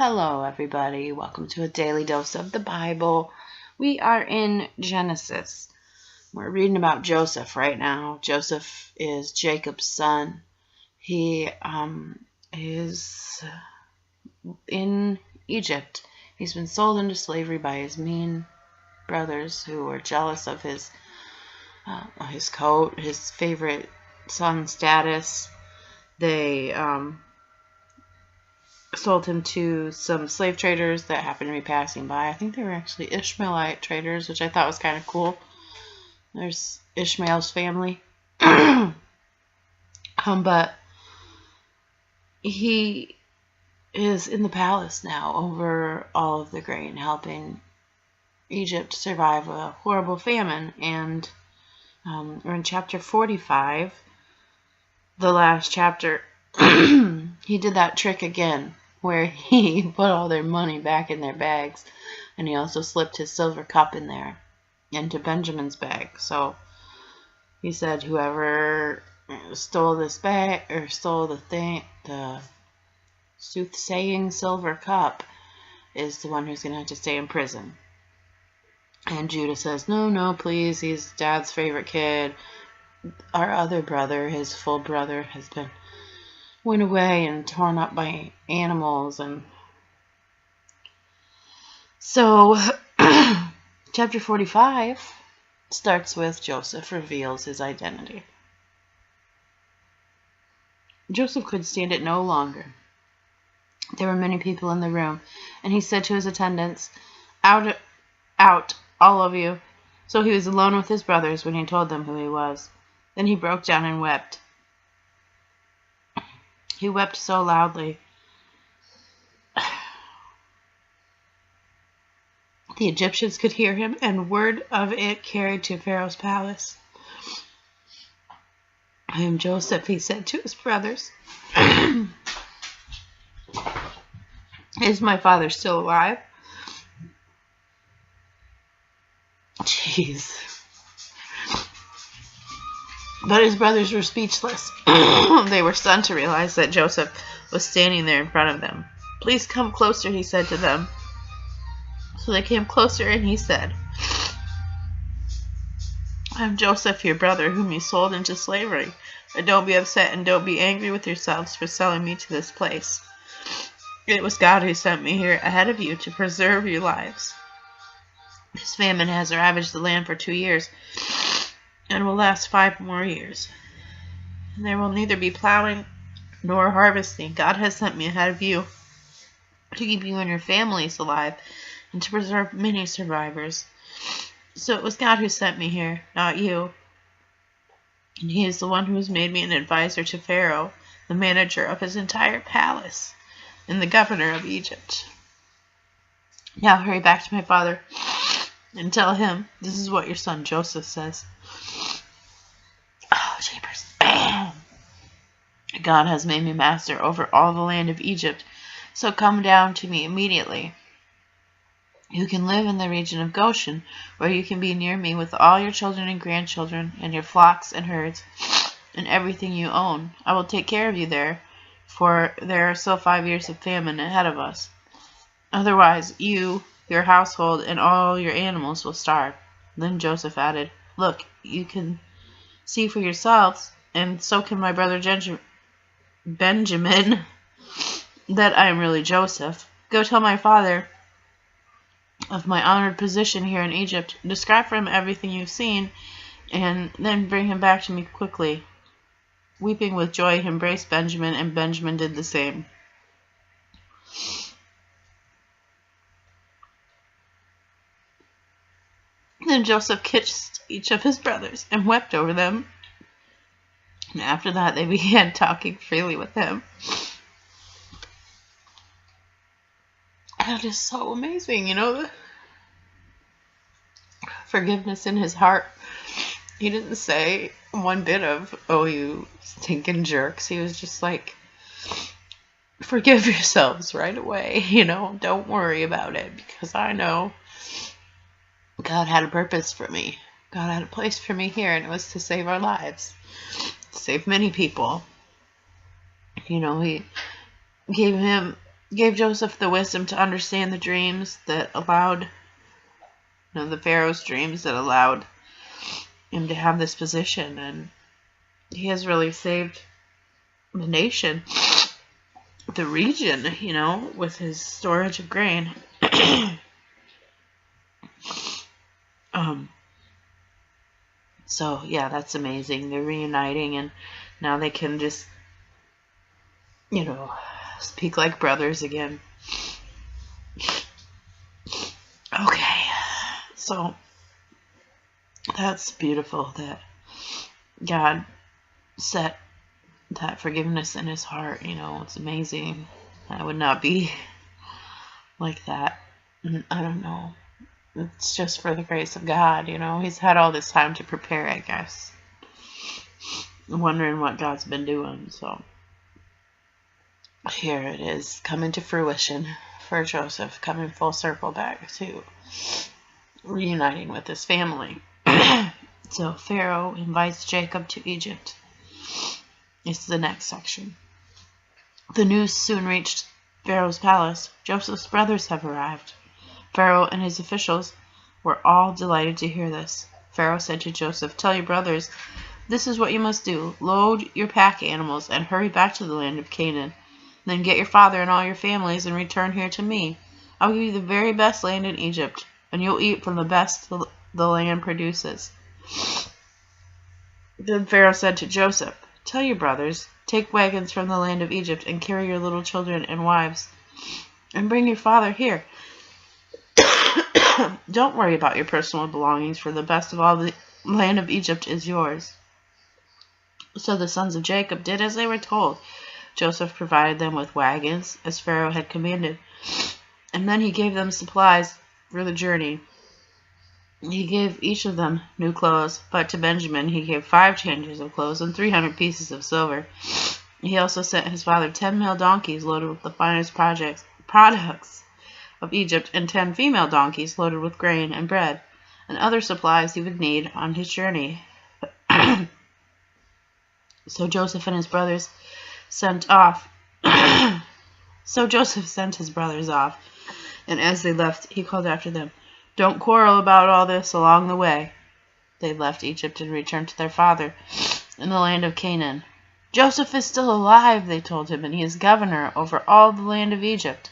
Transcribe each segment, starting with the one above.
Hello, everybody. Welcome to a daily dose of the Bible. We are in Genesis. We're reading about Joseph right now. Joseph is Jacob's son. He is in Egypt. He's been sold into slavery by his mean brothers who were jealous of his coat, his favorite son status. They sold him to some slave traders that happened to be passing by. I think they were actually Ishmaelite traders, which I thought was kind of cool. There's Ishmael's family. But he is in the palace now over all of the grain, helping Egypt survive a horrible famine. And we're in chapter 45, the last chapter. He did that trick again where he put all their money back in their bags, and he also slipped his silver cup in there into Benjamin's bag. So he said whoever stole this bag or stole the soothsaying silver cup is the one who's going to have to stay in prison. And Judah says, no, please, he's Dad's favorite kid. Our other brother, his full brother, went away and torn up by animals. And so chapter 45 starts with Joseph reveals his identity. Joseph could stand it no longer. There were many people in the room, and he said to his attendants, out, all of you. So he was alone with his brothers when he told them who he was. Then he broke down and wept. He wept so loudly the Egyptians could hear him, and word of it carried to Pharaoh's palace. I am Joseph, he said to his brothers. Is my father still alive? Jeez. But his brothers were speechless. They were stunned to realize that Joseph was standing there in front of them. Please come closer, he said to them. So they came closer, and he said, I'm Joseph, your brother, whom you sold into slavery. But don't be upset and don't be angry with yourselves for selling me to this place. It was God who sent me here ahead of you to preserve your lives. This famine has ravaged the land for 2 years and will last 5 more years. And there will neither be plowing nor harvesting. God has sent me ahead of you to keep you and your families alive and to preserve many survivors. So it was God who sent me here, not you. And he is the one who has made me an advisor to Pharaoh, the manager of his entire palace, and the governor of Egypt. Now hurry back to my father and tell him, this is what your son Joseph says. Oh, jeepers. Bam! God has made me master over all the land of Egypt, so come down to me immediately. You can live in the region of Goshen, where you can be near me with all your children and grandchildren, and your flocks and herds, and everything you own. I will take care of you there, for there are still 5 years of famine ahead of us. Otherwise, you, your household, and all your animals will starve. Then Joseph added, look, you can see for yourselves, and so can my brother Benjamin, that I am really Joseph. Go tell my father of my honored position here in Egypt. Describe for him everything you've seen, and then bring him back to me quickly. Weeping with joy, he embraced Benjamin, and Benjamin did the same. Then Joseph kissed each of his brothers and wept over them. And after that, they began talking freely with him. That is so amazing, the forgiveness in his heart. He didn't say one bit of, oh, you stinking jerks. He was just like, forgive yourselves right away, don't worry about it, because I know God had a purpose for me. God had a place for me here, and it was to save our lives, to save many people. He gave him gave Joseph the wisdom to understand the dreams that allowed, the Pharaoh's dreams that allowed him to have this position. And he has really saved the nation, the region, with his storage of grain. So yeah, that's amazing. They're reuniting, and now they can just, speak like brothers again. Okay, so that's beautiful that God set that forgiveness in his heart. It's amazing. I would not be like that. I don't know. It's just for the grace of God, He's had all this time to prepare, I guess. I'm wondering what God's been doing, so here it is, coming to fruition for Joseph, coming full circle back to reuniting with his family. So Pharaoh invites Jacob to Egypt. It's the next section. The news soon reached Pharaoh's palace. Joseph's brothers have arrived. Pharaoh and his officials were all delighted to hear this. Pharaoh said to Joseph, "Tell your brothers, this is what you must do. Load your pack animals and hurry back to the land of Canaan. Then get your father and all your families and return here to me. I'll give you the very best land in Egypt, and you'll eat from the best the land produces." Then Pharaoh said to Joseph, "Tell your brothers, take wagons from the land of Egypt and carry your little children and wives, and bring your father here. Don't worry about your personal belongings, for the best of all the land of Egypt is yours." So the sons of Jacob did as they were told. Joseph provided them with wagons, as Pharaoh had commanded, and then he gave them supplies for the journey. He gave each of them new clothes, but to Benjamin he gave 5 changes of clothes and 300 pieces of silver. He also sent his father 10 male donkeys loaded with the finest products of Egypt, and 10 female donkeys loaded with grain and bread, and other supplies he would need on his journey. So Joseph sent his brothers off, and as they left, he called after them, "Don't quarrel about all this along the way." They left Egypt and returned to their father in the land of Canaan. "Joseph is still alive," they told him, "and he is governor over all the land of Egypt."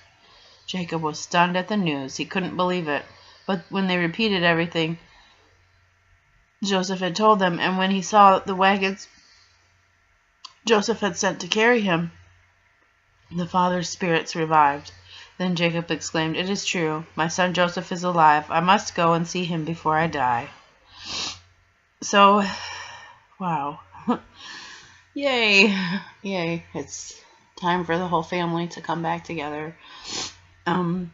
Jacob was stunned at the news. He couldn't believe it. But when they repeated everything Joseph had told them, and when he saw the wagons Joseph had sent to carry him, the father's spirits revived. Then Jacob exclaimed, "It is true. My son Joseph is alive. I must go and see him before I die." So, wow. Yay. Yay. It's time for the whole family to come back together. And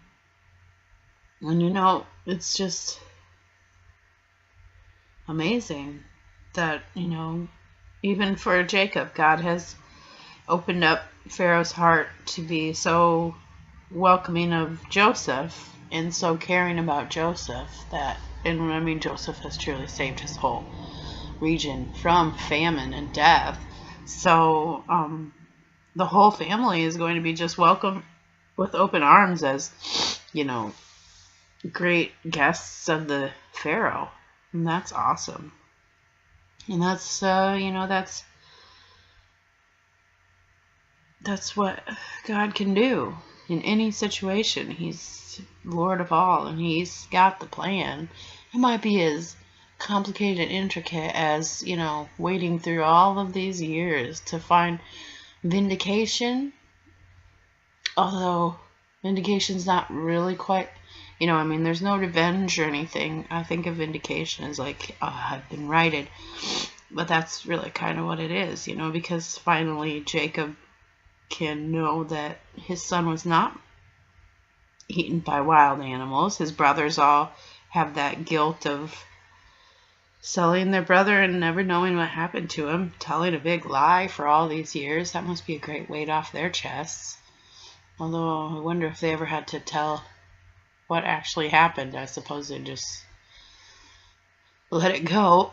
it's just amazing that, even for Jacob, God has opened up Pharaoh's heart to be so welcoming of Joseph and so caring about Joseph Joseph has truly saved his whole region from famine and death. So, the whole family is going to be just welcomed with open arms as, great guests of the Pharaoh. And that's awesome. And that's, that's what God can do in any situation. He's Lord of all, and he's got the plan. It might be as complicated and intricate as, wading through all of these years to find vindication. Although vindication's not really quite, there's no revenge or anything. I think of vindication as like, I've been righted. But that's really kind of what it is, because finally Jacob can know that his son was not eaten by wild animals. His brothers all have that guilt of selling their brother and never knowing what happened to him, telling a big lie for all these years. That must be a great weight off their chests. Although I wonder if they ever had to tell what actually happened. I suppose they just let it go.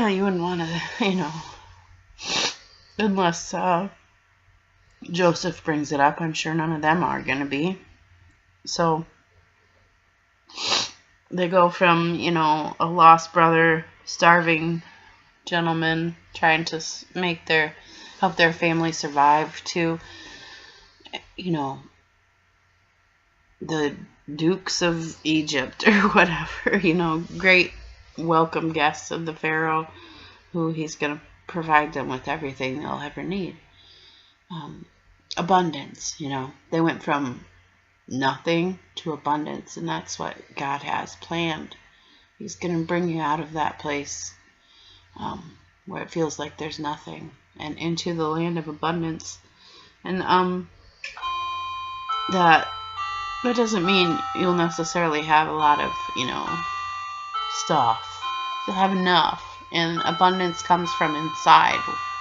You wouldn't want to, unless Joseph brings it up. I'm sure none of them are going to be. So they go from, you know, a lost brother, starving gentleman trying to help their family survive, to, you know, the dukes of Egypt or whatever, you know, great welcome guests of the Pharaoh, who he's going to provide them with everything they'll ever need. Abundance, you know, they went from nothing to abundance, and that's what God has planned. He's going to bring you out of that place where it feels like there's nothing, and into the land of abundance. And that doesn't mean you'll necessarily have a lot of, you know, stuff. You'll have enough, and abundance comes from inside,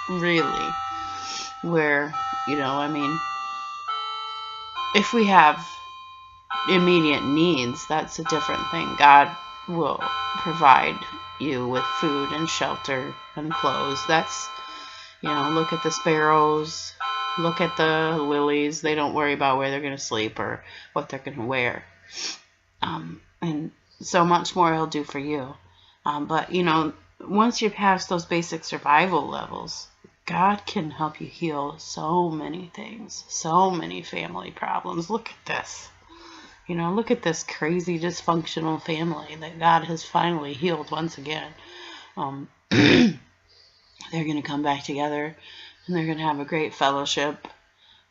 really, where, you know, I mean, if we have immediate needs, that's a different thing. God will provide you with food and shelter and clothes. That's, you know, look at the sparrows, look at the lilies. They don't worry about where they're going to sleep or what they're going to wear. And so much more he'll do for you. But, you know, once you're past those basic survival levels, God can help you heal so many things, so many family problems. Look at this. You know, look at this crazy dysfunctional family that God has finally healed once again. They're going to come back together, and they're going to have a great fellowship,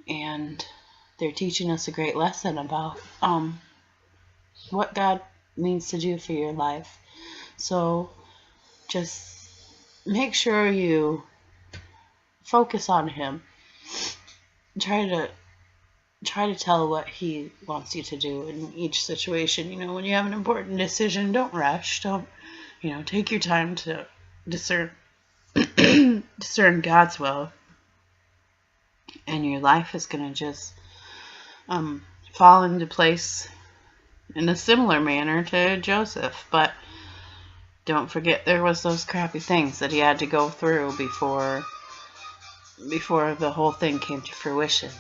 and they're teaching us a great lesson about what God means to do for your life. So just make sure you focus on Him. Try to tell what He wants you to do in each situation. You know, when you have an important decision, don't rush. Don't, you know, take your time to discern God's will, and your life is going to just fall into place in a similar manner to Joseph. But don't forget, there was those crappy things that he had to go through before the whole thing came to fruition.